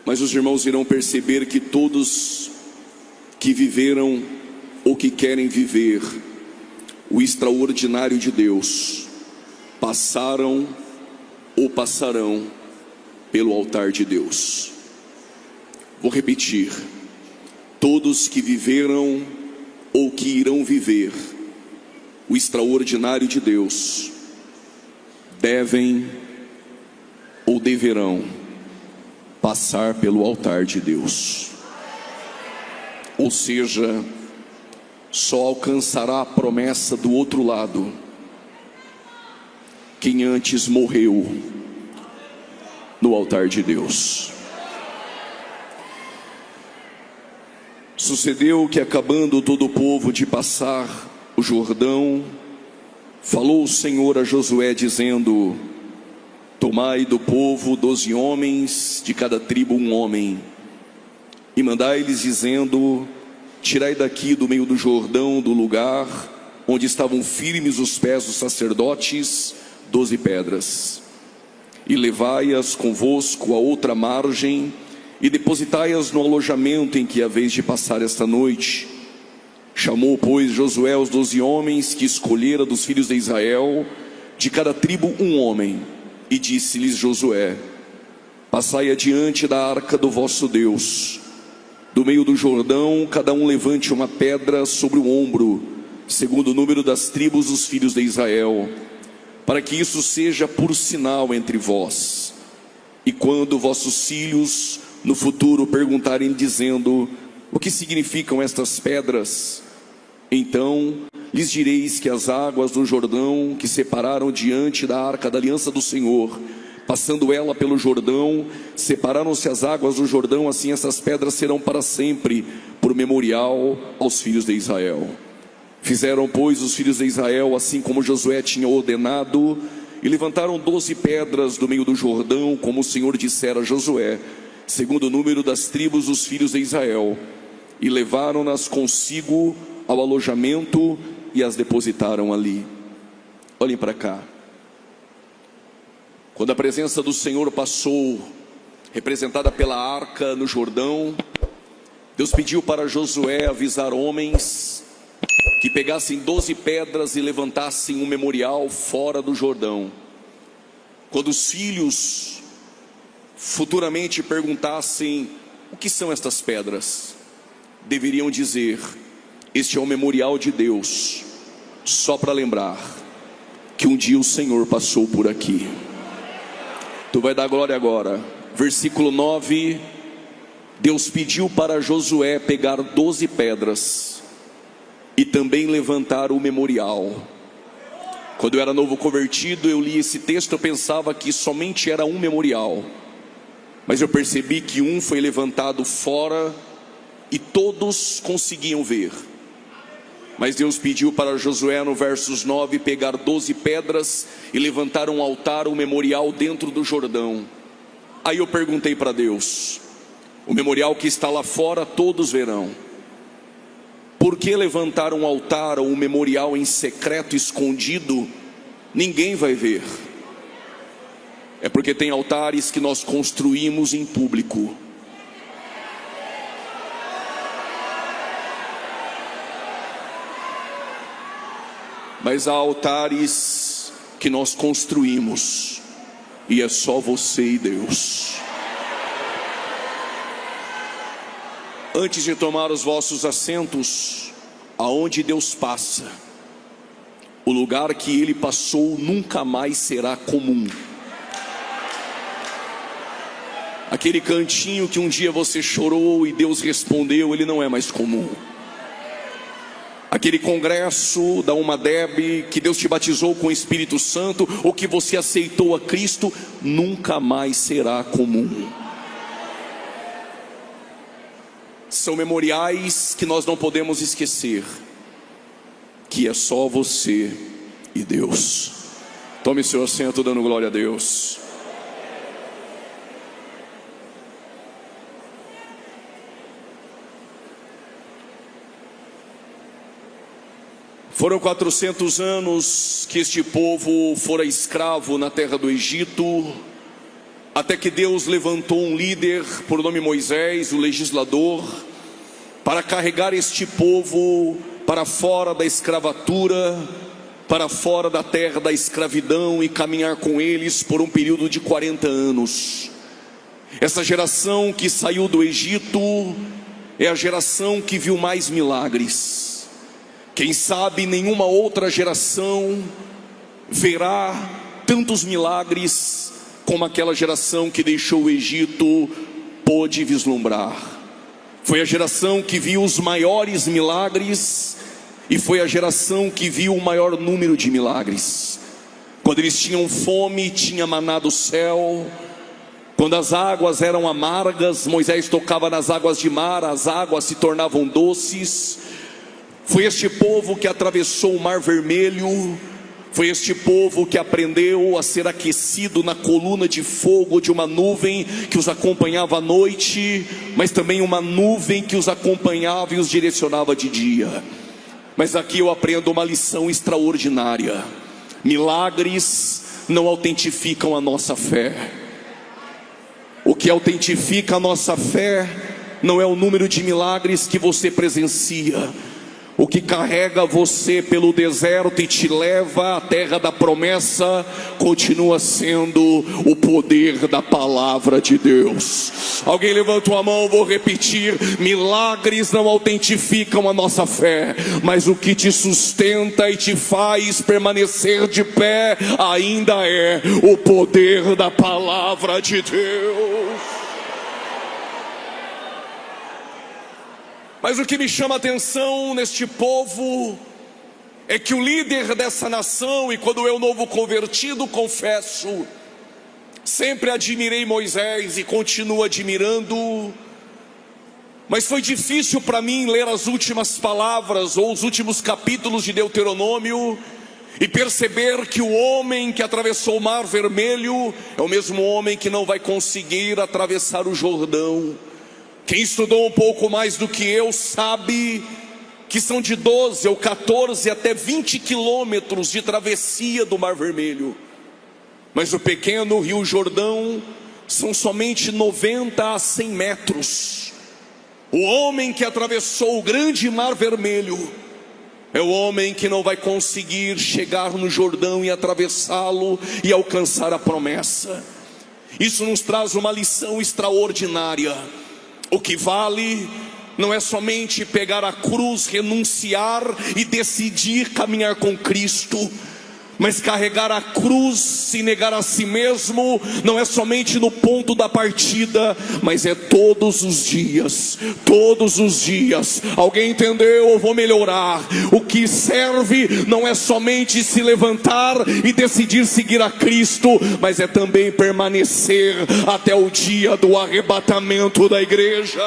Mas os irmãos irão perceber que todos que viveram ou que querem viver o extraordinário de Deus passaram ou passarão pelo altar de Deus. Vou repetir: todos que viveram ou que irão viver o extraordinário de Deus devem ou deverão passar pelo altar de Deus. Ou seja, só alcançará a promessa do outro lado quem antes morreu no altar de Deus. Sucedeu que, acabando todo o povo de passar o Jordão, falou o Senhor a Josué dizendo: tomai do povo 12 homens, de cada tribo um homem, e mandai-lhes dizendo: tirai daqui do meio do Jordão, do lugar onde estavam firmes os pés dos sacerdotes, 12 pedras, e levai-as convosco à outra margem, e depositai-as no alojamento em que haveis de passar esta noite. Chamou, pois, Josué os 12 homens que escolhera dos filhos de Israel, de cada tribo um homem, e disse-lhes Josué: passai adiante da arca do vosso Deus. Do meio do Jordão, cada um levante uma pedra sobre o ombro, segundo o número das tribos dos filhos de Israel, para que isso seja por sinal entre vós. E quando vossos filhos no futuro perguntarem dizendo: o que significam estas pedras? Então lhes direis que as águas do Jordão, que separaram diante da arca da aliança do Senhor, passando ela pelo Jordão, separaram-se as águas do Jordão, assim essas pedras serão para sempre por memorial aos filhos de Israel. Fizeram, pois, os filhos de Israel assim como Josué tinha ordenado, e levantaram 12 pedras do meio do Jordão, como o Senhor dissera a Josué, segundo o número das tribos dos filhos de Israel, e levaram-nas consigo ao alojamento e as depositaram ali. Olhem para cá. Quando a presença do Senhor passou, representada pela arca no Jordão, Deus pediu para Josué avisar homens que pegassem 12 pedras e levantassem um memorial fora do Jordão. Quando os filhos futuramente perguntassem: o que são estas pedras? Deveriam dizer: este é o memorial de Deus, só para lembrar que um dia o Senhor passou por aqui. Tu vai dar glória agora. Versículo 9: Deus pediu para Josué pegar 12 pedras e também levantar o memorial. Quando eu era novo convertido, eu li esse texto, eu pensava que somente era um memorial, mas eu percebi que um foi levantado fora e todos conseguiam ver. Mas Deus pediu para Josué, no versos 9, pegar 12 pedras e levantar um altar, um memorial dentro do Jordão. Aí eu perguntei para Deus: o memorial que está lá fora todos verão, por que levantar um altar ou um memorial em secreto, escondido? Ninguém vai ver. É porque tem altares que nós construímos em público. Mas há altares que nós construímos e é só você e Deus. Antes de tomar os vossos assentos, aonde Deus passa, o lugar que Ele passou nunca mais será comum. Aquele cantinho que um dia você chorou e Deus respondeu, ele não é mais comum. Aquele congresso da UMADEB que Deus te batizou com o Espírito Santo, ou que você aceitou a Cristo, nunca mais será comum. São memoriais que nós não podemos esquecer, que é só você e Deus. Tome seu assento dando glória a Deus. Foram 400 anos que este povo fora escravo na terra do Egito, até que Deus levantou um líder por nome Moisés, o legislador, para carregar este povo para fora da escravatura, para fora da terra da escravidão e caminhar com eles por um período de 40 anos. Essa geração que saiu do Egito é a geração que viu mais milagres. Quem sabe nenhuma outra geração verá tantos milagres como aquela geração que deixou o Egito pôde vislumbrar. Foi a geração que viu os maiores milagres e foi a geração que viu o maior número de milagres. Quando eles tinham fome, tinha maná do céu. Quando as águas eram amargas, Moisés tocava nas águas de mar, as águas se tornavam doces. Foi este povo que atravessou o Mar Vermelho. Foi este povo que aprendeu a ser aquecido na coluna de fogo de uma nuvem que os acompanhava à noite, mas também uma nuvem que os acompanhava e os direcionava de dia. Mas aqui eu aprendo uma lição extraordinária: milagres não autentificam a nossa fé. O que autentifica a nossa fé não é o número de milagres que você presencia. O que carrega você pelo deserto e te leva à terra da promessa continua sendo o poder da palavra de Deus. Alguém levantou a mão, vou repetir: milagres não autentificam a nossa fé, mas o que te sustenta e te faz permanecer de pé ainda é o poder da palavra de Deus. Mas o que me chama a atenção neste povo é que o líder dessa nação, e quando eu novo convertido confesso, sempre admirei Moisés e continuo admirando, mas foi difícil para mim ler as últimas palavras ou os últimos capítulos de Deuteronômio e perceber que o homem que atravessou o Mar Vermelho é o mesmo homem que não vai conseguir atravessar o Jordão. Quem estudou um pouco mais do que eu sabe que são de 12 ou 14 até 20 quilômetros de travessia do Mar Vermelho. Mas o pequeno Rio Jordão são somente 90 a 100 metros. O homem que atravessou o grande Mar Vermelho é o homem que não vai conseguir chegar no Jordão e atravessá-lo e alcançar a promessa. Isso nos traz uma lição extraordinária. O que vale não é somente pegar a cruz, renunciar e decidir caminhar com Cristo, mas carregar a cruz, se negar a si mesmo, não é somente no ponto da partida, mas é todos os dias, todos os dias. Alguém entendeu? Eu vou melhorar. O que serve não é somente se levantar e decidir seguir a Cristo, mas é também permanecer até o dia do arrebatamento da igreja.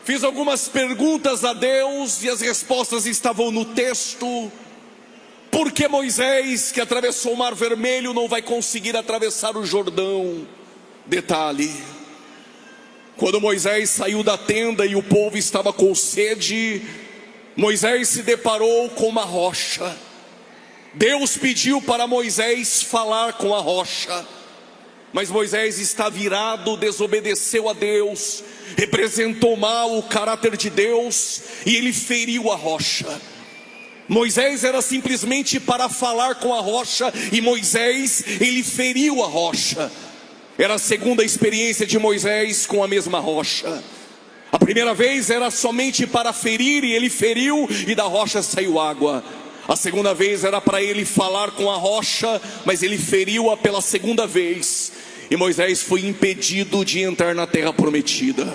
Fiz algumas perguntas a Deus e as respostas estavam no texto. Por que Moisés, que atravessou o Mar Vermelho, não vai conseguir atravessar o Jordão? Detalhe: quando Moisés saiu da tenda e o povo estava com sede, Moisés se deparou com uma rocha. Deus pediu para Moisés falar com a rocha, mas Moisés está virado, desobedeceu a Deus, representou mal o caráter de Deus e ele feriu a rocha. Moisés era simplesmente para falar com a rocha e Moisés, ele feriu a rocha. Era a segunda experiência de Moisés com a mesma rocha. A primeira vez era somente para ferir e ele feriu e da rocha saiu água. A segunda vez era para ele falar com a rocha, mas ele feriu-a pela segunda vez. E Moisés foi impedido de entrar na terra prometida.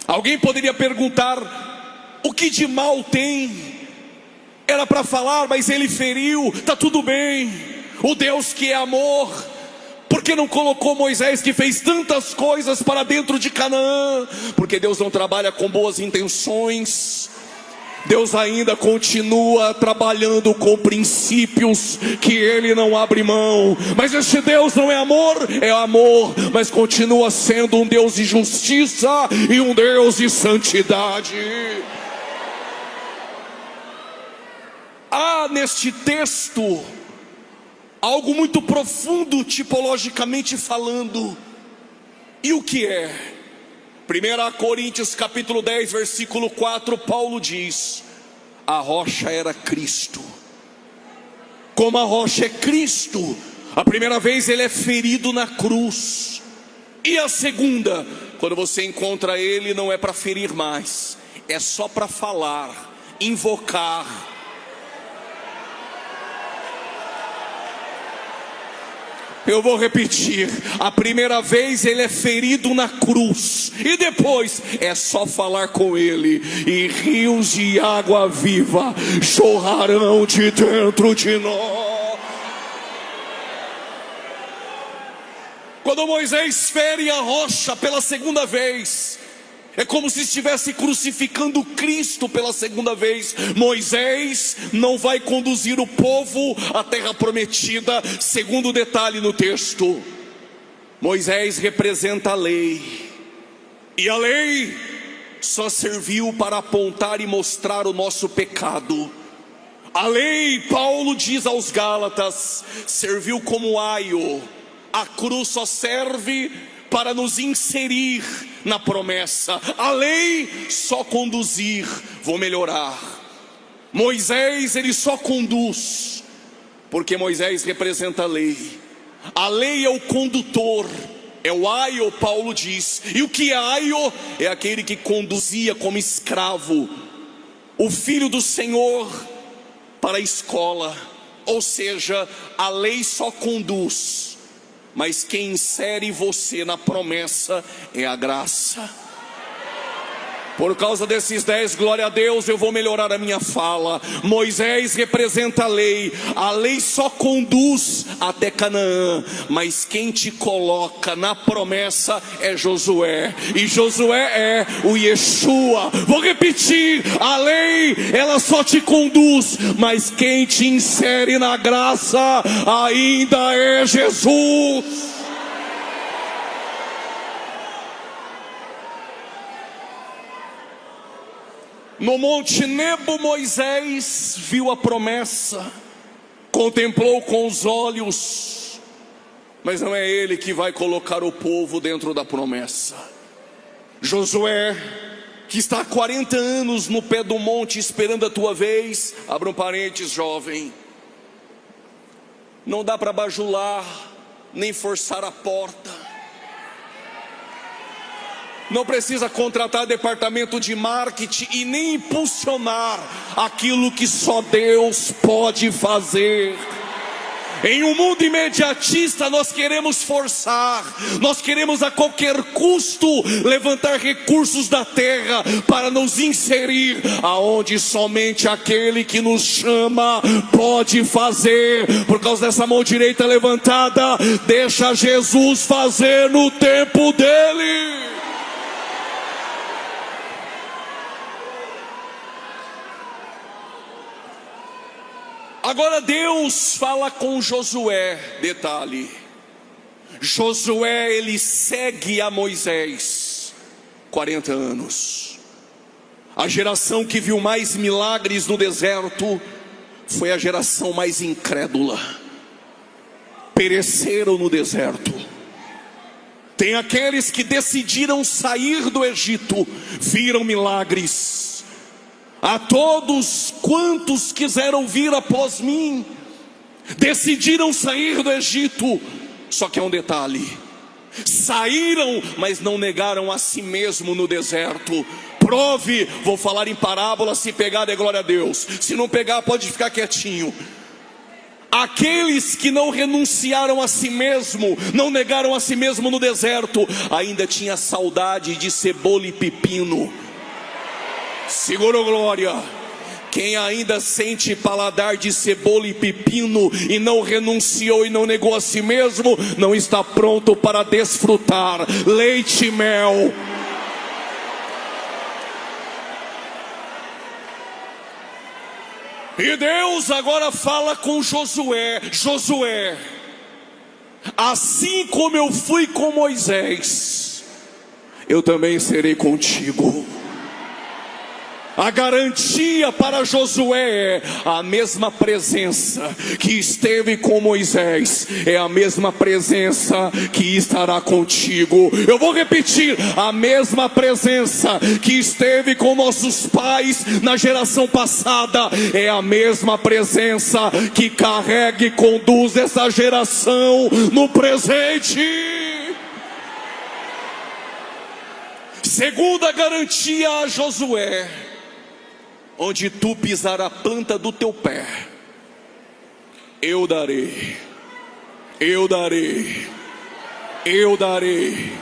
Alguém poderia perguntar: o que de mal tem? Era para falar, mas ele feriu, está tudo bem. O Deus que é amor, por que não colocou Moisés, que fez tantas coisas, para dentro de Canaã? Porque Deus não trabalha com boas intenções. Deus ainda continua trabalhando com princípios que Ele não abre mão. Mas este Deus não é amor, é amor, mas continua sendo um Deus de justiça e um Deus de santidade. Há neste texto algo muito profundo tipologicamente falando. E o que é? 1 Coríntios capítulo 10, versículo 4, Paulo diz: a rocha era Cristo. Como a rocha é Cristo, a primeira vez ele é ferido na cruz. E a segunda, quando você encontra ele, não é para ferir mais, é só para falar, invocar. Eu vou repetir: a primeira vez ele é ferido na cruz, e depois é só falar com ele, e rios de água viva jorrarão de dentro de nós. Quando Moisés fere a rocha pela segunda vez, é como se estivesse crucificando Cristo pela segunda vez. Moisés não vai conduzir o povo à terra prometida. Segundo detalhe no texto: Moisés representa a lei, e a lei só serviu para apontar e mostrar o nosso pecado. A lei, Paulo diz aos Gálatas, serviu como aio. A cruz só serve para nos inserir na promessa. A lei só conduzir. Vou melhorar: Moisés, ele só conduz, porque Moisés representa a lei. A lei é o condutor, é o aio, Paulo diz. E o que é aio? É aquele que conduzia como escravo o filho do Senhor para a escola. Ou seja, a lei só conduz, mas quem insere você na promessa é a graça. Por causa desses 10, glória a Deus, eu vou melhorar a minha fala. Moisés representa a lei só conduz até Canaã, mas quem te coloca na promessa é Josué, e Josué é o Yeshua. Vou repetir: a lei, ela só te conduz, mas quem te insere na graça ainda é Jesus. No Monte Nebo, Moisés viu a promessa, contemplou com os olhos, mas não é ele que vai colocar o povo dentro da promessa. Josué, que está há 40 anos no pé do monte esperando a tua vez. Abra um parênteses, jovem, não dá para bajular, nem forçar a porta. Não precisa contratar departamento de marketing e nem impulsionar aquilo que só Deus pode fazer. Em um mundo imediatista, nós queremos forçar, nós queremos a qualquer custo levantar recursos da terra para nos inserir aonde somente aquele que nos chama pode fazer. Por causa dessa mão direita levantada, deixa Jesus fazer no tempo dele. Agora Deus fala com Josué. Detalhe: Josué, ele segue a Moisés 40 anos. A geração que viu mais milagres no deserto foi a geração mais incrédula. Pereceram no deserto. Tem aqueles que decidiram sair do Egito, viram milagres. A todos quantos quiseram vir após mim, decidiram sair do Egito. Só que é um detalhe: saíram, mas não negaram a si mesmo no deserto. Prove, vou falar em parábola, se pegar é glória a Deus, se não pegar pode ficar quietinho. Aqueles que não renunciaram a si mesmo, não negaram a si mesmo no deserto, ainda tinha saudade de cebola e pepino. Segura glória. Quem ainda sente paladar de cebola e pepino e não renunciou e não negou a si mesmo, não está pronto para desfrutar leite e mel. E Deus agora fala com Josué: Josué, assim como eu fui com Moisés, eu também serei contigo. A garantia para Josué é a mesma presença que esteve com Moisés, é a mesma presença que estará contigo. Eu vou repetir: a mesma presença que esteve com nossos pais na geração passada, é a mesma presença que carrega e conduz essa geração no presente. Segunda garantia a Josué: onde tu pisar a planta do teu pé, eu darei, eu darei, eu darei,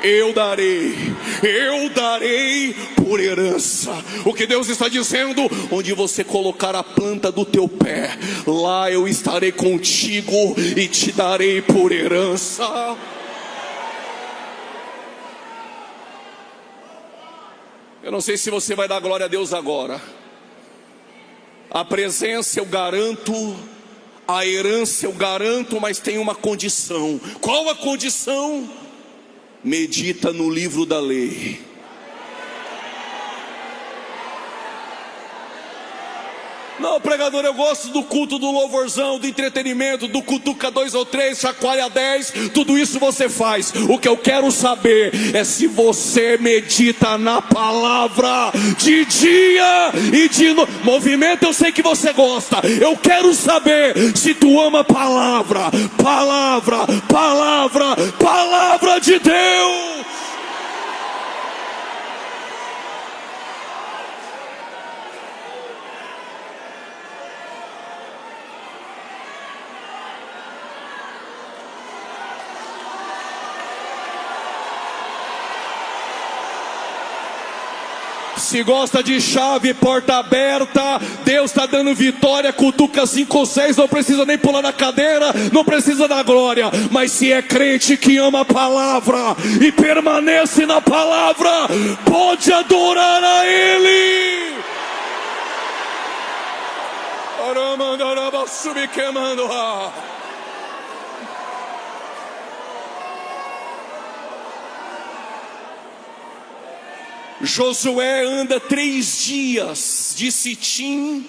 eu darei, eu darei por herança. O que Deus está dizendo: onde você colocar a planta do teu pé, lá eu estarei contigo e te darei por herança. Eu não sei se você vai dar glória a Deus agora. A presença eu garanto, a herança eu garanto, mas tem uma condição. Qual a condição? Medita no livro da lei. Não, pregador, eu gosto do culto do louvorzão, do entretenimento, do cutuca 2 ou 3, chacoalha 10, tudo isso você faz. O que eu quero saber é se você medita na palavra de dia e de noite. Movimento eu sei que você gosta. Eu quero saber se tu ama a palavra, palavra, palavra, palavra de Deus. Se gosta de chave, porta aberta, Deus está dando vitória, cutuca 5 ou 6, não precisa nem pular na cadeira, não precisa da glória. Mas se é crente que ama a palavra e permanece na palavra, pode adorar a Ele. Josué anda 3 dias de Sitim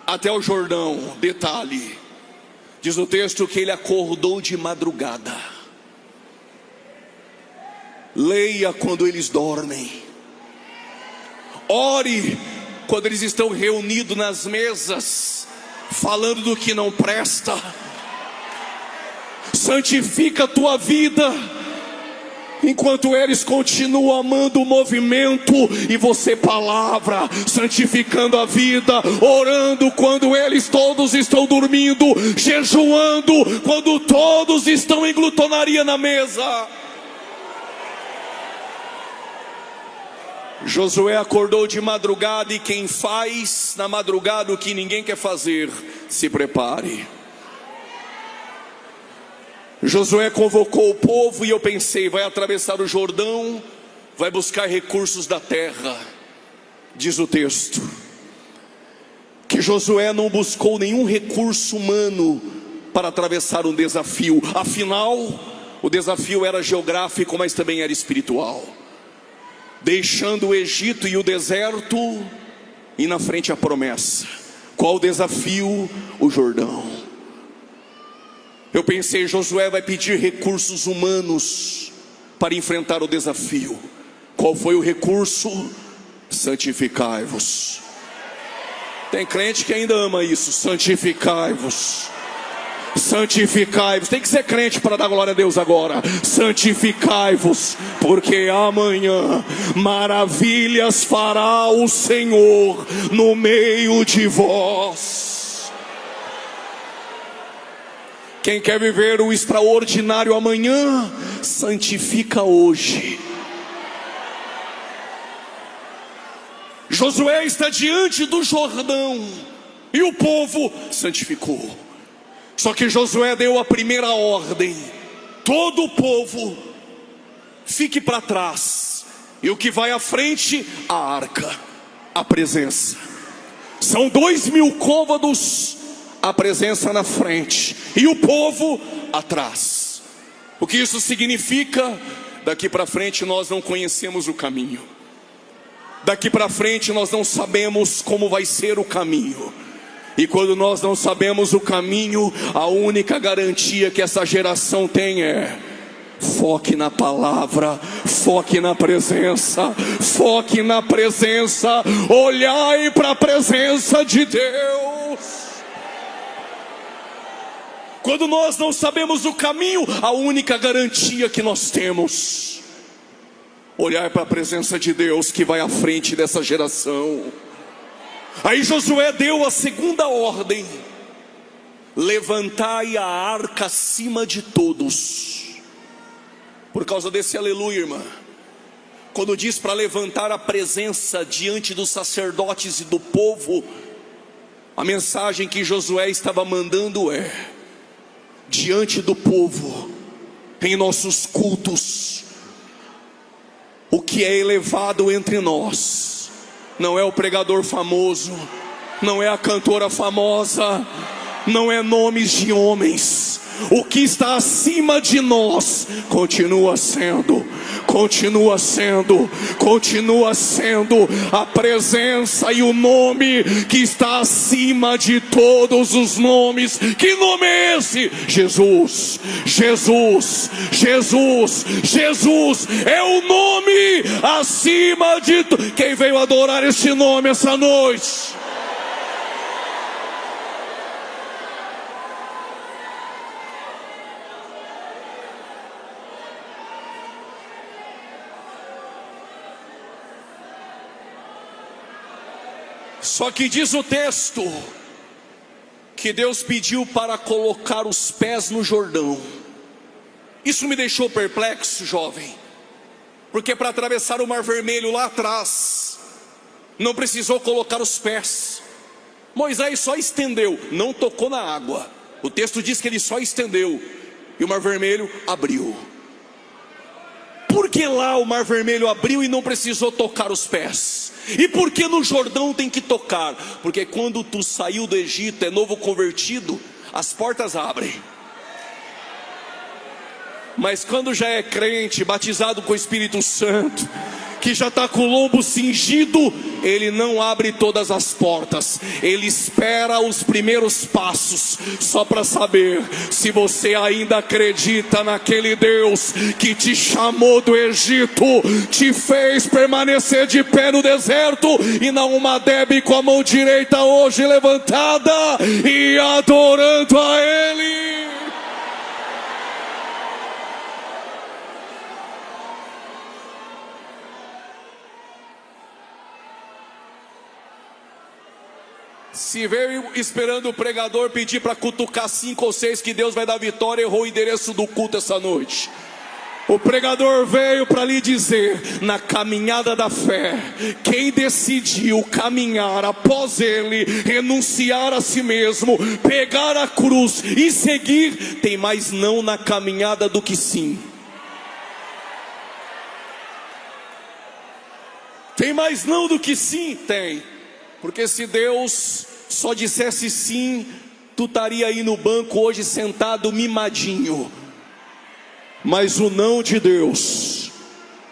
até o Jordão. Detalhe, diz o texto que ele acordou de madrugada. Leia quando eles dormem, ore quando eles estão reunidos nas mesas, falando do que não presta. Santifica a tua vida enquanto eles continuam amando o movimento, e você palavra, santificando a vida, orando quando eles todos estão dormindo, jejuando quando todos estão em glutonaria na mesa. Josué acordou de madrugada, e quem faz na madrugada o que ninguém quer fazer, se prepare. Josué convocou o povo, e eu pensei: vai atravessar o Jordão, vai buscar recursos da terra. Diz o texto que Josué não buscou nenhum recurso humano para atravessar um desafio. Afinal, o desafio era geográfico, mas também era espiritual. Deixando o Egito e o deserto, e na frente a promessa. Qual o desafio? O Jordão. Eu pensei: Josué vai pedir recursos humanos para enfrentar o desafio. Qual foi o recurso? Santificai-vos. Tem crente que ainda ama isso. Santificai-vos, santificai-vos. Tem que ser crente para dar glória a Deus agora. Santificai-vos, porque amanhã maravilhas fará o Senhor no meio de vós. Quem quer viver o extraordinário amanhã, santifica hoje. Josué está diante do Jordão, e o povo santificou. Só que Josué deu a primeira ordem: todo o povo fique para trás, e o que vai à frente? A arca, a presença. São 2.000 côvados, a presença na frente e o povo atrás. O que isso significa? Daqui para frente nós não conhecemos o caminho. Daqui para frente nós não sabemos como vai ser o caminho. E quando nós não sabemos o caminho, a única garantia que essa geração tem é: foque na palavra, foque na presença, foque na presença, olhai para a presença de Deus. Quando nós não sabemos o caminho, a única garantia que nós temos: olhar para a presença de Deus que vai à frente dessa geração. Aí Josué deu a segunda ordem: levantai a arca acima de todos. Por causa desse aleluia, irmã, quando diz para levantar a presença diante dos sacerdotes e do povo, a mensagem que Josué estava mandando é: diante do povo, em nossos cultos, o que é elevado entre nós não é o pregador famoso, não é a cantora famosa, não é nomes de homens. O que está acima de nós continua sendo a presença e o nome que está acima de todos os nomes. Que nome é esse? Jesus. Jesus, Jesus, Jesus é o nome acima de tudo. Quem veio adorar este nome essa noite? Só que diz o texto que Deus pediu para colocar os pés no Jordão. Isso me deixou perplexo, jovem, porque para atravessar o Mar Vermelho lá atrás, não precisou colocar os pés. Moisés só estendeu, não tocou na água. O texto diz que ele só estendeu e o Mar Vermelho abriu. Por que lá o Mar Vermelho abriu e não precisou tocar os pés? E por que no Jordão tem que tocar? Porque quando tu saiu do Egito, é novo convertido, as portas abrem. Mas quando já é crente, batizado com o Espírito Santo, que já está com o lombo cingido, ele não abre todas as portas. Ele espera os primeiros passos, só para saber se você ainda acredita naquele Deus que te chamou do Egito, te fez permanecer de pé no deserto e na Umadebe com a mão direita hoje levantada e adorando a Ele. Se veio esperando o pregador pedir para cutucar 5 ou 6 que Deus vai dar vitória, errou o endereço do culto essa noite. O pregador veio para lhe dizer: na caminhada da fé, quem decidiu caminhar após ele, renunciar a si mesmo, pegar a cruz e seguir, tem mais não na caminhada do que sim. Tem mais não do que sim? Tem. Porque se Deus só dissesse sim, tu estaria aí no banco hoje sentado mimadinho. Mas o não de Deus,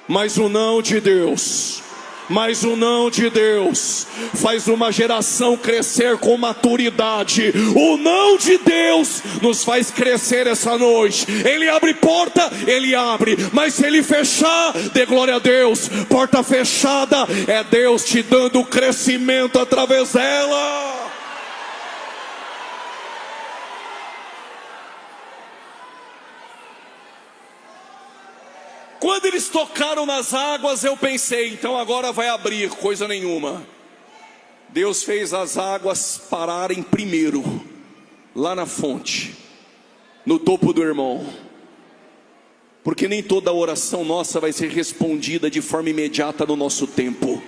mas o não de Deus, mas o não de Deus faz uma geração crescer com maturidade. O não de Deus nos faz crescer essa noite. Ele abre porta, Ele abre, mas se Ele fechar, dê glória a Deus. Porta fechada é Deus te dando crescimento através dela. Quando eles tocaram nas águas, eu pensei: então agora vai abrir. Coisa nenhuma. Deus fez as águas pararem primeiro, lá na fonte, no topo do irmão. Porque nem toda oração nossa vai ser respondida de forma imediata no nosso tempo.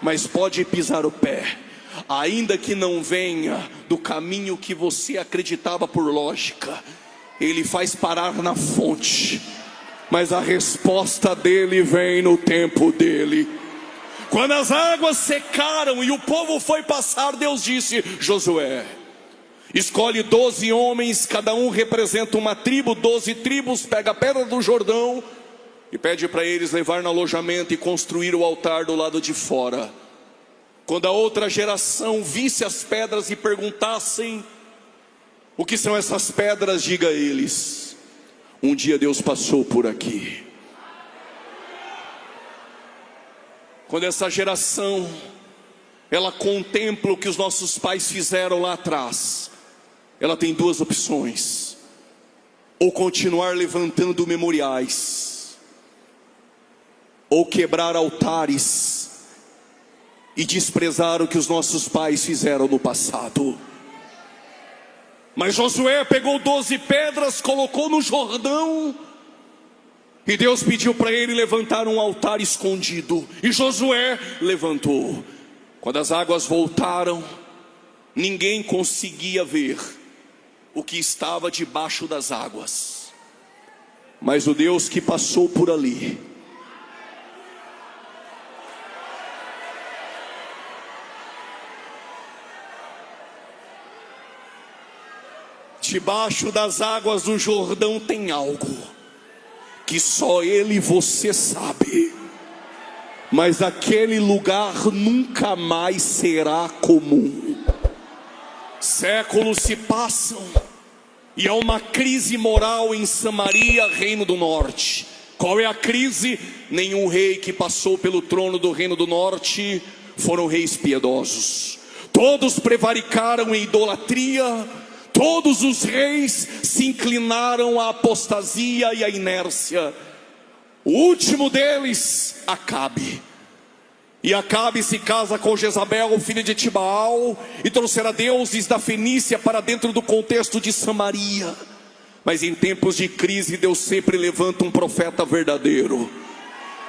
Mas pode pisar o pé, ainda que não venha do caminho que você acreditava por lógica. Ele faz parar na fonte, mas a resposta dele vem no tempo dele. Quando as águas secaram e o povo foi passar, Deus disse: Josué, escolhe 12 homens, cada um representa uma tribo, 12 tribos, pega a pedra do Jordão e pede para eles levar no alojamento e construir o altar do lado de fora. Quando a outra geração visse as pedras e perguntassem: o que são essas pedras? Diga a eles: um dia Deus passou por aqui. Quando essa geração ela contempla o que os nossos pais fizeram lá atrás, ela tem duas opções: ou continuar levantando memoriais, ou quebrar altares e desprezar o que os nossos pais fizeram no passado. Mas Josué pegou 12 pedras, colocou no Jordão, e Deus pediu para ele levantar um altar escondido, e Josué levantou. Quando as águas voltaram, ninguém conseguia ver o que estava debaixo das águas, mas o Deus que passou por ali, debaixo das águas do Jordão tem algo que só Ele e você sabe, mas aquele lugar nunca mais será comum. Séculos se passam e há uma crise moral em Samaria, Reino do Norte. Qual é a crise? Nenhum rei que passou pelo trono do Reino do Norte foram reis piedosos. Todos prevaricaram em idolatria. Todos os reis se inclinaram à apostasia e à inércia. O último deles, Acabe. E Acabe se casa com Jezabel, filha de Etibaal, e trouxera deuses da Fenícia para dentro do contexto de Samaria. Mas em tempos de crise, Deus sempre levanta um profeta verdadeiro.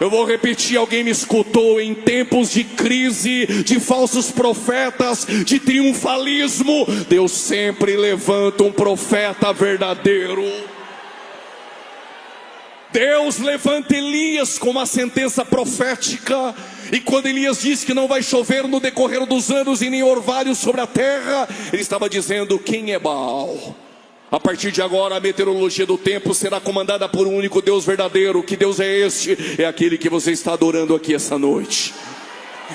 Eu vou repetir, alguém me escutou? Em tempos de crise, de falsos profetas, de triunfalismo, Deus sempre levanta um profeta verdadeiro. Deus levanta Elias com uma sentença profética, e quando Elias diz que não vai chover no decorrer dos anos e nem orvalho sobre a terra, ele estava dizendo: quem é Baal? A partir de agora a meteorologia do tempo será comandada por um único Deus verdadeiro. Que Deus é este? É aquele que você está adorando aqui essa noite.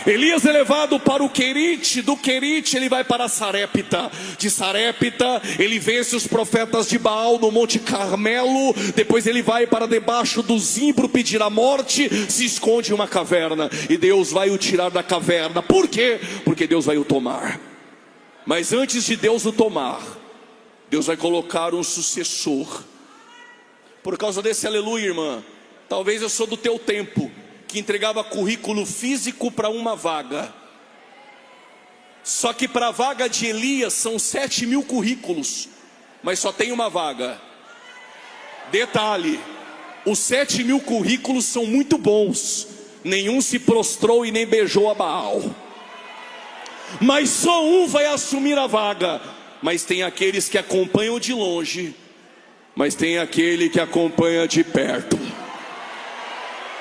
Elias é levado para o Querite, do Querite ele vai para Sarepta, de Sarepta ele vence os profetas de Baal no Monte Carmelo, depois ele vai para debaixo do zimbro pedir a morte, se esconde em uma caverna, e Deus vai o tirar da caverna. Por quê? Porque Deus vai o tomar. Mas antes de Deus o tomar, Deus vai colocar um sucessor. Por causa desse aleluia, irmã, talvez eu sou do teu tempo, que entregava currículo físico para uma vaga. Só que para a vaga de Elias são 7.000 currículos, mas só tem uma vaga. Detalhe, os 7.000 currículos são muito bons, nenhum se prostrou e nem beijou a Baal. Mas só um vai assumir a vaga. Mas tem aqueles que acompanham de longe, mas tem aquele que acompanha de perto.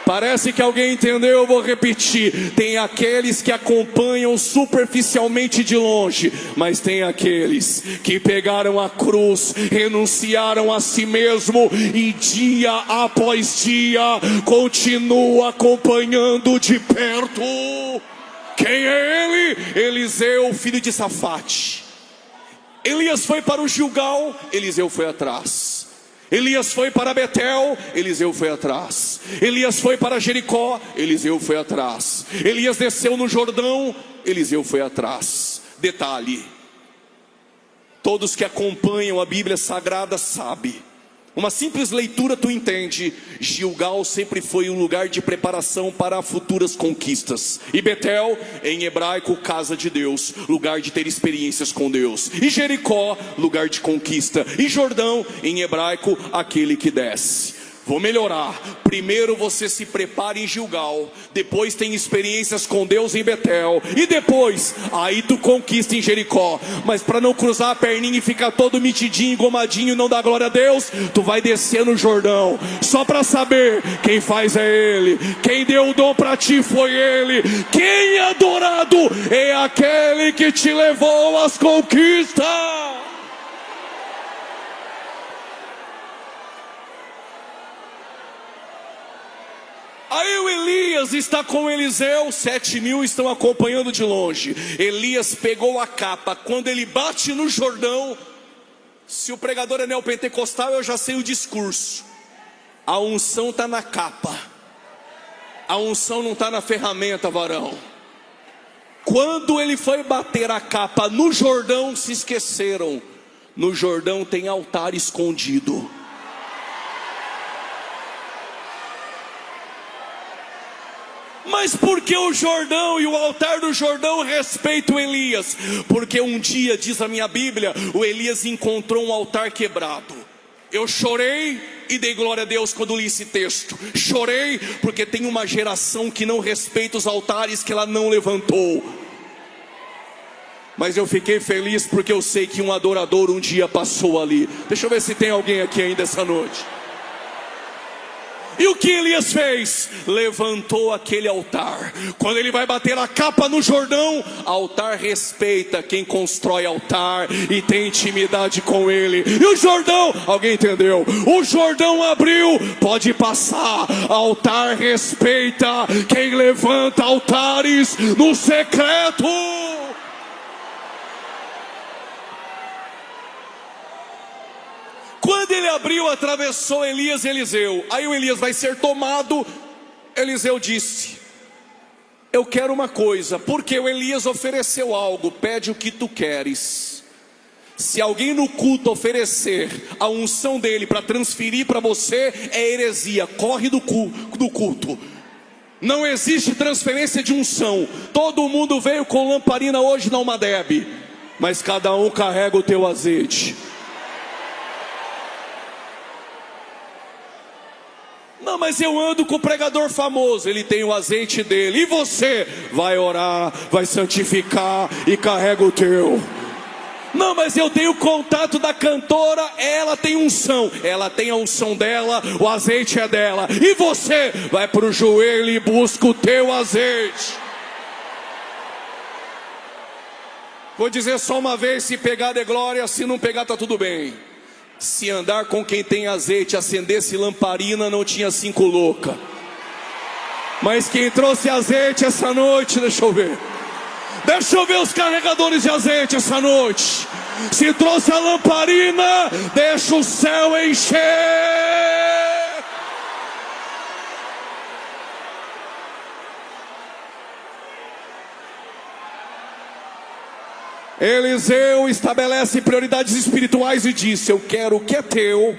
Parece que alguém entendeu, eu vou repetir. Tem aqueles que acompanham superficialmente de longe, mas tem aqueles que pegaram a cruz, renunciaram a si mesmo, e dia após dia continua acompanhando de perto. Quem é ele? Eliseu, filho de Safate. Elias foi para o Gilgal, Eliseu foi atrás. Elias foi para Betel, Eliseu foi atrás. Elias foi para Jericó, Eliseu foi atrás. Elias desceu no Jordão, Eliseu foi atrás. Detalhe, todos que acompanham a Bíblia Sagrada sabem, uma simples leitura tu entende, Gilgal sempre foi um lugar de preparação para futuras conquistas. E Betel, em hebraico, casa de Deus, lugar de ter experiências com Deus. E Jericó, lugar de conquista. E Jordão, em hebraico, aquele que desce. Vou melhorar. Primeiro você se prepara em Gilgal, depois tem experiências com Deus em Betel, e depois, aí tu conquista em Jericó. Mas para não cruzar a perninha e ficar todo mitidinho, engomadinho e não dar glória a Deus, tu vai descer no Jordão, só para saber, quem faz é Ele, quem deu o dom para ti foi Ele, quem é adorado é aquele que te levou às conquistas. Aí o Elias está com Eliseu, 7.000 estão acompanhando de longe. Elias pegou a capa, quando ele bate no Jordão, se o pregador é neopentecostal, eu já sei o discurso. A unção está na capa, a unção não está na ferramenta, varão. Quando ele foi bater a capa no Jordão, se esqueceram. No Jordão tem altar escondido. Mas por que o Jordão e o altar do Jordão respeitam Elias? Porque um dia, diz a minha Bíblia, o Elias encontrou um altar quebrado. Eu chorei e dei glória a Deus quando li esse texto. Chorei porque tem uma geração que não respeita os altares que ela não levantou. Mas eu fiquei feliz porque eu sei que um adorador um dia passou ali. Deixa eu ver se tem alguém aqui ainda essa noite. E o que Elias fez? Levantou aquele altar. Quando ele vai bater a capa no Jordão, altar respeita quem constrói altar e tem intimidade com ele. E o Jordão, alguém entendeu? O Jordão abriu, pode passar. Altar respeita quem levanta altares no secreto. Quando ele abriu, atravessou Elias e Eliseu. Aí o Elias vai ser tomado. Eliseu disse: eu quero uma coisa, porque o Elias ofereceu algo. Pede o que tu queres. Se alguém no culto oferecer a unção dele para transferir para você, é heresia. Corre do culto. Não existe transferência de unção. Todo mundo veio com lamparina hoje na Almadeb, mas cada um carrega o teu azeite. Não, mas eu ando com o pregador famoso, ele tem o azeite dele. E você vai orar, vai santificar e carrega o teu. Não, mas eu tenho o contato da cantora, ela tem unção. Ela tem a unção dela, o azeite é dela. E você vai para o joelho e busca o teu azeite. Vou dizer só uma vez, se pegar de glória, se não pegar tá tudo bem. Se andar com quem tem azeite, acendesse lamparina, não tinha 5 louca. Mas quem trouxe azeite essa noite, deixa eu ver os carregadores de azeite essa noite. Se trouxe a lamparina, deixa o céu encher. Eliseu estabelece prioridades espirituais e disse: eu quero o que é teu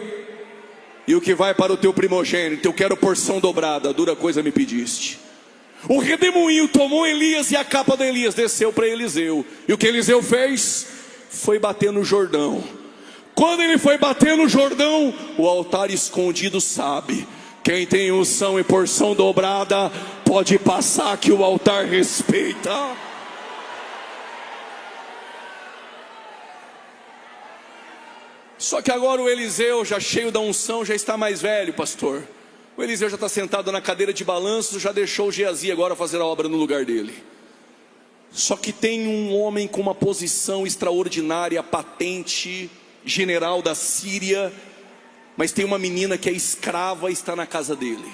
e o que vai para o teu primogênito. Eu quero porção dobrada, dura coisa me pediste. O redemoinho tomou Elias e a capa de Elias desceu para Eliseu. E o que Eliseu fez? Foi bater no Jordão. Quando ele foi bater no Jordão, o altar escondido sabe. Quem tem unção e porção dobrada pode passar que o altar respeita. Só que agora o Eliseu, já cheio da unção, já está mais velho, pastor. O Eliseu já está sentado na cadeira de balanço, já deixou o Geazi agora fazer a obra no lugar dele. Só que tem um homem com uma posição extraordinária, patente, general da Síria, mas tem uma menina que é escrava e está na casa dele.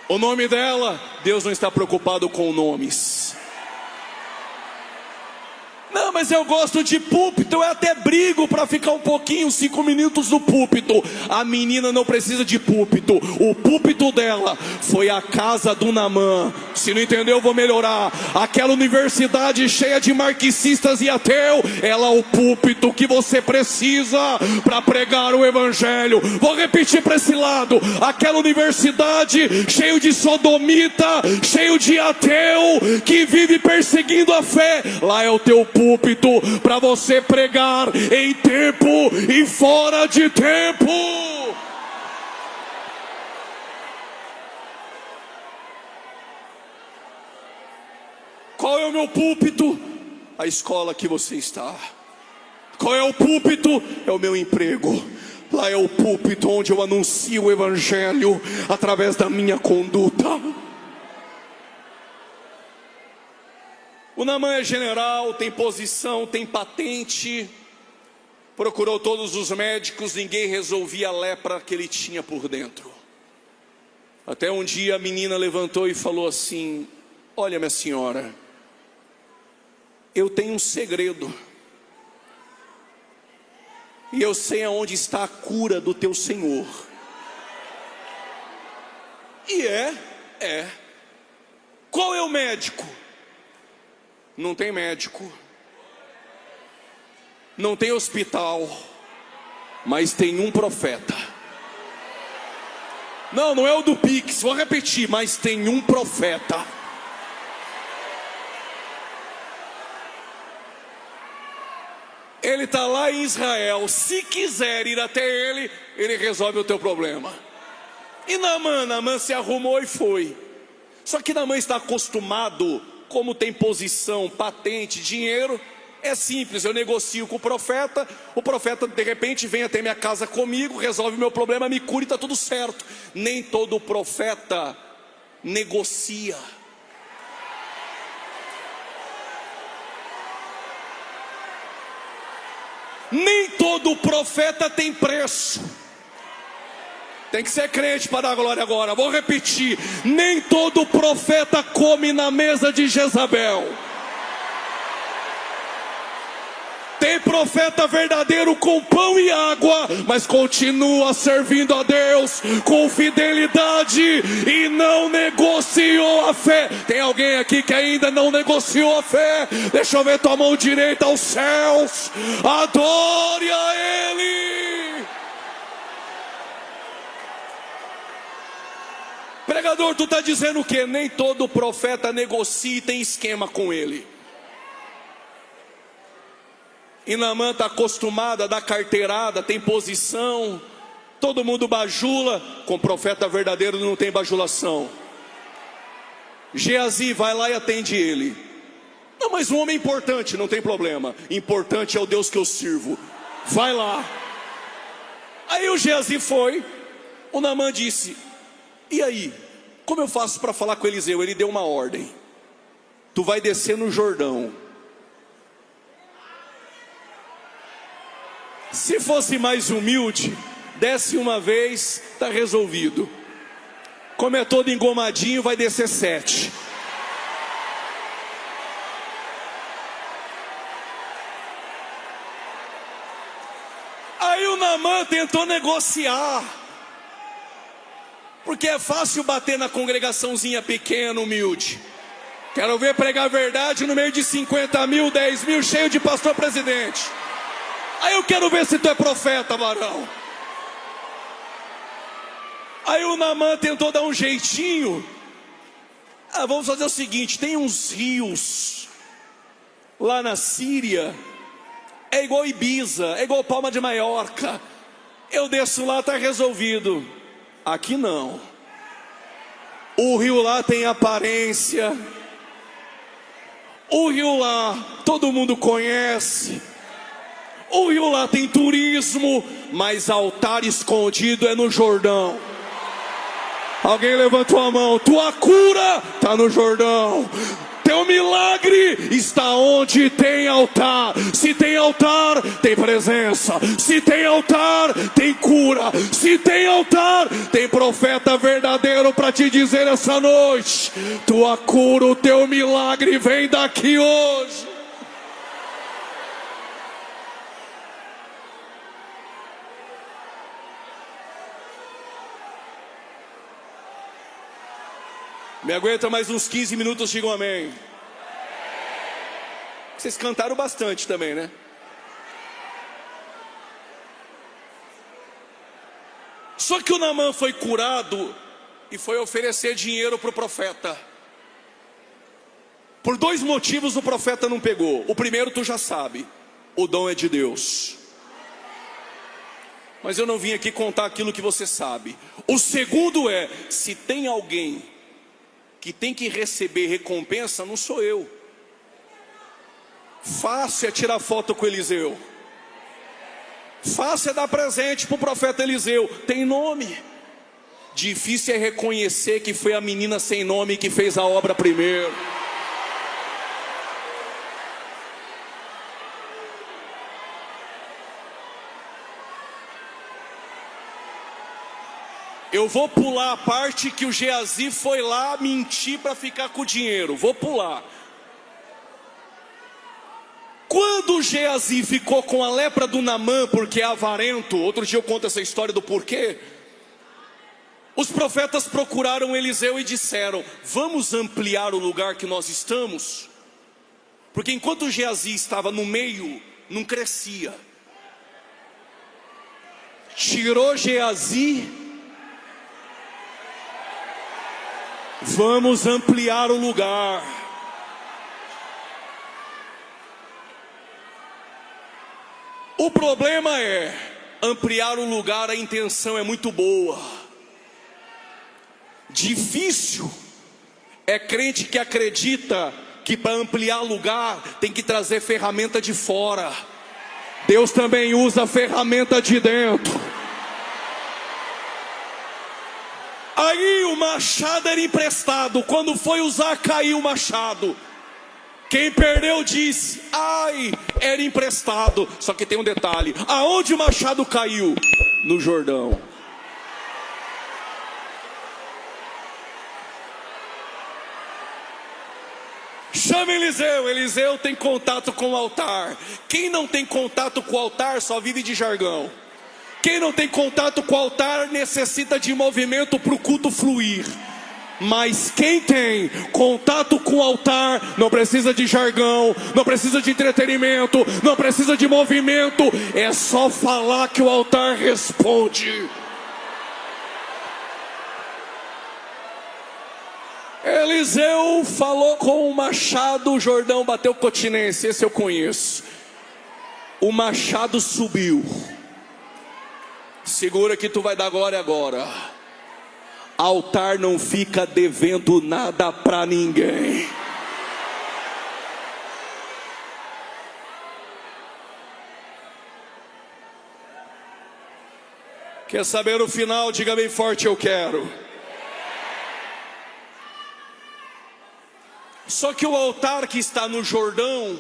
O nome dela, Deus não está preocupado com nomes. Não, mas eu gosto de púlpito, eu até brigo para ficar um pouquinho, 5 minutos no púlpito. A menina não precisa de púlpito. O púlpito dela foi a casa do Naamã. Se não entendeu, eu vou melhorar. Aquela universidade cheia de marxistas e ateu, ela é o púlpito que você precisa para pregar o evangelho. Vou repetir para esse lado. Aquela universidade cheia de sodomita, cheio de ateu, que vive perseguindo a fé, lá é o teu púlpito para você pregar em tempo e fora de tempo. Qual é o meu púlpito? A escola que você está. Qual é o púlpito? É o meu emprego. Lá é o púlpito onde eu anuncio o evangelho através da minha conduta. O Naamã é general, tem posição, tem patente. Procurou todos os médicos, ninguém resolvia a lepra que ele tinha por dentro. Até um dia a menina levantou e falou assim: olha, minha senhora, eu tenho um segredo, e eu sei aonde está a cura do teu Senhor. E é. Qual é o médico? Não tem médico, não tem hospital, mas tem um profeta. Não é o do Pix, vou repetir, mas tem um profeta. Ele está lá em Israel. Se quiser ir até ele, ele resolve o teu problema. E Naamã se arrumou e foi. Só que Naamã está acostumado, como tem posição, patente, dinheiro, é simples, eu negocio com o profeta de repente vem até minha casa comigo, resolve meu problema, me cura e está tudo certo. Nem todo profeta negocia. Nem todo profeta tem preço. Tem que ser crente para dar glória agora. Vou repetir: nem todo profeta come na mesa de Jezabel. Tem profeta verdadeiro com pão e água, mas continua servindo a Deus com fidelidade e não negociou a fé. Tem alguém aqui que ainda não negociou a fé? Deixa eu ver tua mão direita aos céus. Adore a Ele. Pregador, tu está dizendo o quê? Nem todo profeta negocia e tem esquema com ele. E Naamã está acostumado a dar carteirada, tem posição, todo mundo bajula. Com profeta verdadeiro não tem bajulação. Geazi vai lá e atende ele. Não, mas um homem importante, não tem problema. Importante é o Deus que eu sirvo. Vai lá. Aí o Geazi foi. O Naamã disse: e aí, como eu faço para falar com Eliseu? Ele deu uma ordem: tu vai descer no Jordão. Se fosse mais humilde, desce uma vez, está resolvido. Como é todo engomadinho, vai descer 7. Aí o Naamã tentou negociar, porque é fácil bater na congregaçãozinha pequena, humilde. Quero ver pregar a verdade no meio de 50 mil, 10 mil, cheio de pastor presidente. Aí eu quero ver se tu é profeta, varão. Aí o Naamã tentou dar um jeitinho. Vamos fazer o seguinte: tem uns rios lá na Síria, é igual Ibiza, é igual Palma de Maiorca. Eu desço lá, está resolvido. Aqui não. O rio lá tem aparência. O rio lá todo mundo conhece. O rio lá tem turismo, mas altar escondido é no Jordão. Alguém levantou a mão. Tua cura está no Jordão. Teu milagre está onde tem altar. Se tem altar, tem presença. Se tem altar, tem cura. Se tem altar, tem profeta verdadeiro para te dizer essa noite: tua cura, o teu milagre vem daqui hoje. Me aguenta mais uns 15 minutos, digam amém. Vocês cantaram bastante também, né? Só que o Naamã foi curado e foi oferecer dinheiro para o profeta. Por 2 motivos o profeta não pegou. O primeiro tu já sabe: o dom é de Deus. Mas eu não vim aqui contar aquilo que você sabe. O segundo é: se tem alguém que tem que receber recompensa, não sou eu. Fácil é tirar foto com Eliseu. Fácil é dar presente para o profeta Eliseu. Tem nome. Difícil é reconhecer que foi a menina sem nome que fez a obra primeiro. Eu vou pular a parte que o Geazi foi lá mentir para ficar com o dinheiro. Vou pular. Quando o Geazi ficou com a lepra do Naamã, porque é avarento, outro dia eu conto essa história do porquê. Os profetas procuraram Eliseu e disseram: vamos ampliar o lugar que nós estamos? Porque enquanto o Geazi estava no meio, não crescia. Tirou Geazi, vamos ampliar o lugar. O problema é, ampliar o lugar, a intenção é muito boa. Difícil é crente que acredita que para ampliar lugar tem que trazer ferramenta de fora. Deus também usa ferramenta de dentro. Aí o machado era emprestado, quando foi usar caiu o machado. Quem perdeu disse: ai, era emprestado. Só que tem um detalhe: aonde o machado caiu? No Jordão. Chama Eliseu. Eliseu tem contato com o altar. Quem não tem contato com o altar só vive de jargão. Quem não tem contato com o altar necessita de movimento para o culto fluir. Mas quem tem contato com o altar não precisa de jargão, não precisa de entretenimento, não precisa de movimento. É só falar que o altar responde. Eliseu falou com o machado, o Jordão bateu continência. Esse eu conheço. O machado subiu. Segura que tu vai dar glória agora. Altar não fica devendo nada para ninguém. Quer saber o final? Diga bem forte: eu quero. Só que o altar que está no Jordão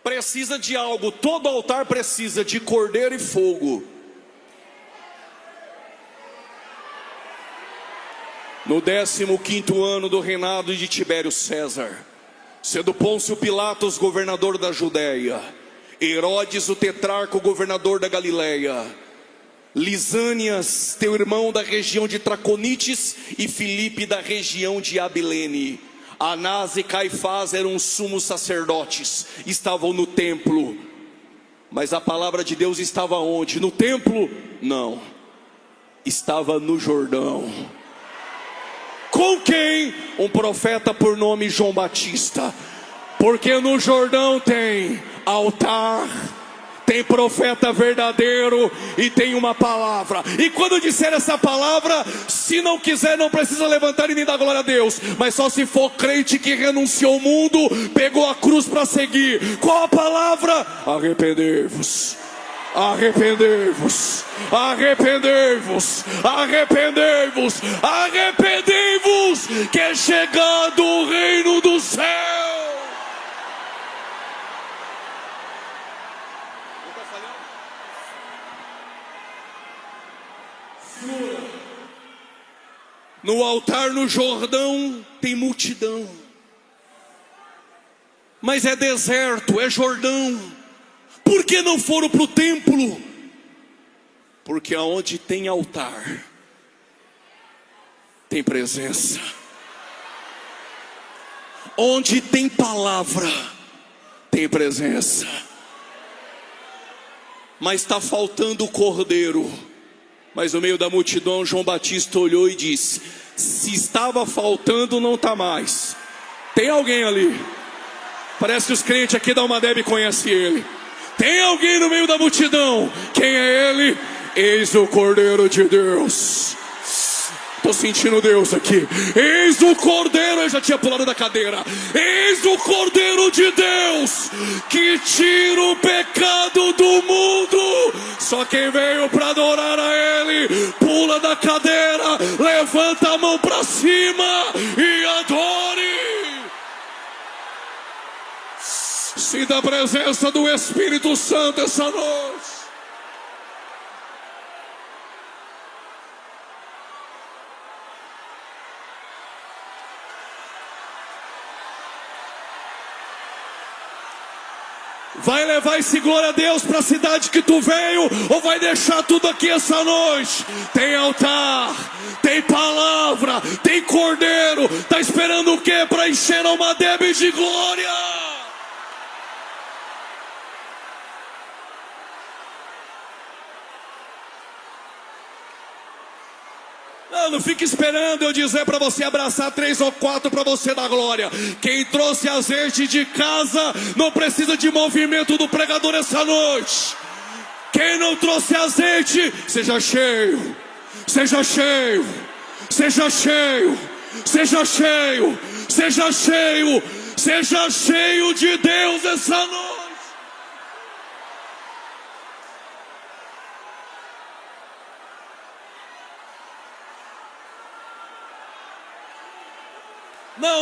precisa de algo. Todo altar precisa de cordeiro e fogo. No 15º ano do reinado de Tibério César, sendo Pôncio Pilatos governador da Judéia, Herodes o tetrarca governador da Galileia, Lisânias, teu irmão, da região de Traconites, e Filipe da região de Abilene, Anás e Caifás eram sumos sacerdotes, estavam no templo. Mas a palavra de Deus estava onde? No templo? Não, estava no Jordão. Com quem? Um profeta por nome João Batista. Porque no Jordão tem altar, tem profeta verdadeiro e tem uma palavra. E quando disser essa palavra, se não quiser, não precisa levantar e nem dar glória a Deus. Mas só se for crente que renunciou ao mundo, pegou a cruz para seguir. Qual a palavra? Arrependei-vos. Arrependei-vos, arrependei-vos, arrependei-vos, arrependei-vos, que é chegado o reino do céu. No altar no Jordão tem multidão, mas é deserto, é Jordão. Por que não foram para o templo? Porque aonde tem altar, tem presença. Onde tem palavra, tem presença. Mas está faltando o cordeiro. Mas no meio da multidão, João Batista olhou e disse: se estava faltando, não está mais. Tem alguém ali? Parece que os crentes aqui da Almadeb conhecem ele. Tem alguém no meio da multidão? Quem é ele? Eis o Cordeiro de Deus. Estou sentindo Deus aqui. Eis o Cordeiro. Eu já tinha pulado da cadeira. Eis o Cordeiro de Deus, que tira o pecado do mundo. Só quem veio para adorar a Ele, pula da cadeira, levanta a mão para cima e adore. Sinta a presença do Espírito Santo essa noite. Vai levar esse glória a Deus para a cidade que tu veio, ou vai deixar tudo aqui essa noite? Tem altar, tem palavra, tem cordeiro. Tá esperando o quê para encher uma débito de glória? Não fique esperando eu dizer para você abraçar 3 ou 4 para você dar glória. Quem trouxe azeite de casa não precisa de movimento do pregador essa noite. Quem não trouxe azeite, seja cheio, seja cheio, seja cheio, seja cheio, seja cheio, seja cheio de Deus essa noite.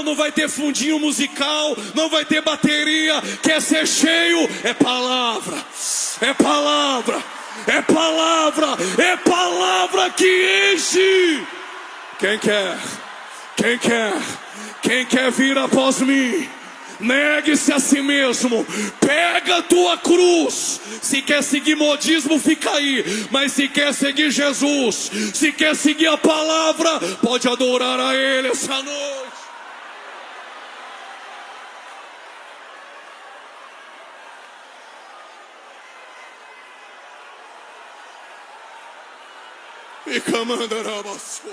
Não vai ter fundinho musical, não vai ter bateria. Quer ser cheio? É palavra, é palavra, é palavra, é palavra que enche. Quem quer? Quem quer? Quem quer vir após mim? Negue-se a si mesmo, pega a tua cruz. Se quer seguir modismo, fica aí. Mas se quer seguir Jesus, se quer seguir a palavra, pode adorar a Ele essa noite. E camandarabassu,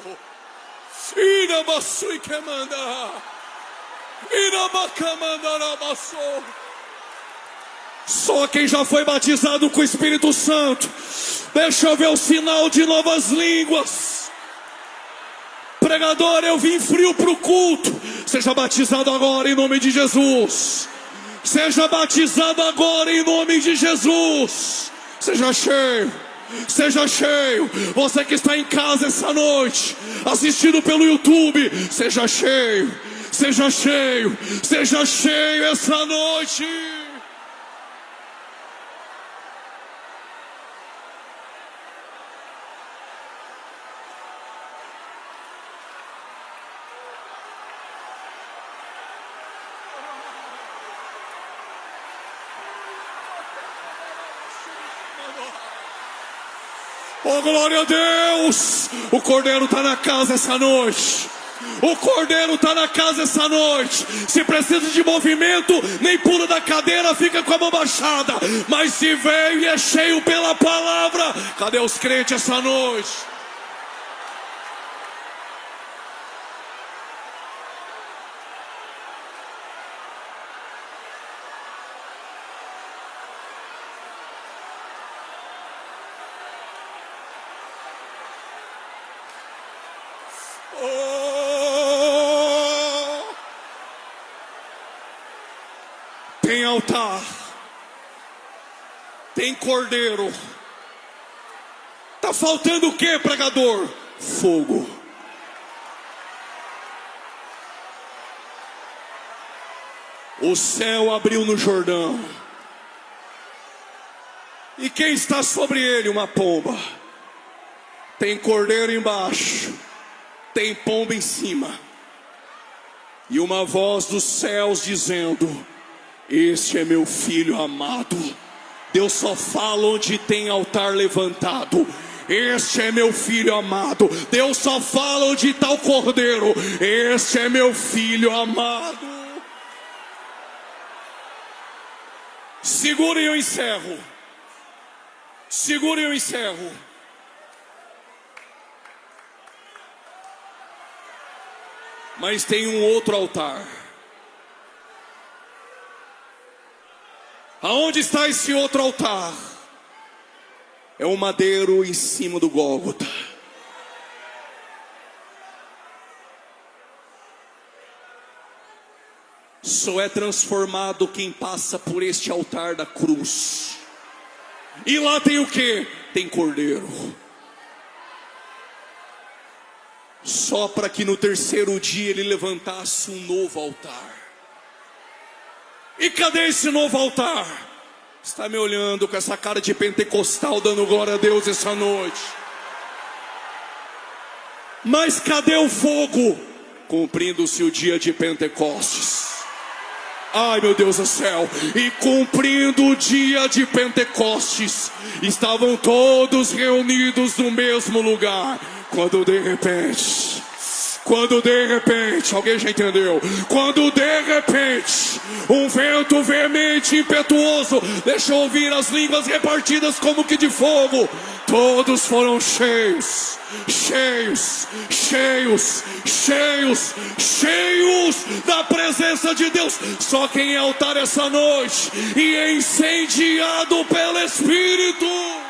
e namassu e camanda, e namacamandarabassu. Só quem já foi batizado com o Espírito Santo. Deixa eu ver o sinal de novas línguas. Pregador, eu vim frio para o culto. Seja batizado agora em nome de Jesus. Seja batizado agora em nome de Jesus. Seja cheio. Seja cheio. Você que está em casa essa noite, assistindo pelo YouTube, seja cheio. Seja cheio. Seja cheio essa noite. Oh, glória a Deus! O Cordeiro está na casa essa noite. O Cordeiro está na casa essa noite. Se precisa de movimento, nem pula da cadeira, fica com a mão baixada. Mas se veio e é cheio pela palavra, cadê os crentes essa noite? Tem altar, tem cordeiro. Tá faltando o que, pregador? Fogo. O céu abriu no Jordão. E quem está sobre ele? Uma pomba. Tem cordeiro embaixo, tem pomba em cima. E uma voz dos céus dizendo: este é meu filho amado. Deus só fala onde tem altar levantado. Este é meu filho amado. Deus só fala onde está o cordeiro. Este é meu filho amado. Segura e eu encerro. Segura e eu encerro. Mas tem um outro altar. Aonde está esse outro altar? É o madeiro em cima do Gólgota. Só é transformado quem passa por este altar da cruz. E lá tem o que? Tem cordeiro. Só para que no terceiro dia ele levantasse um novo altar. E cadê esse novo altar? Está me olhando com essa cara de pentecostal, dando glória a Deus essa noite. Mas cadê o fogo? Cumprindo-se o dia de Pentecostes. Ai, meu Deus do céu. E cumprindo o dia de Pentecostes, estavam todos reunidos no mesmo lugar. Quando de repente, alguém já entendeu? Quando de repente, um vento veemente, impetuoso, deixou ouvir as línguas repartidas como que de fogo. Todos foram cheios da presença de Deus. Só quem é altar essa noite e é incendiado pelo Espírito.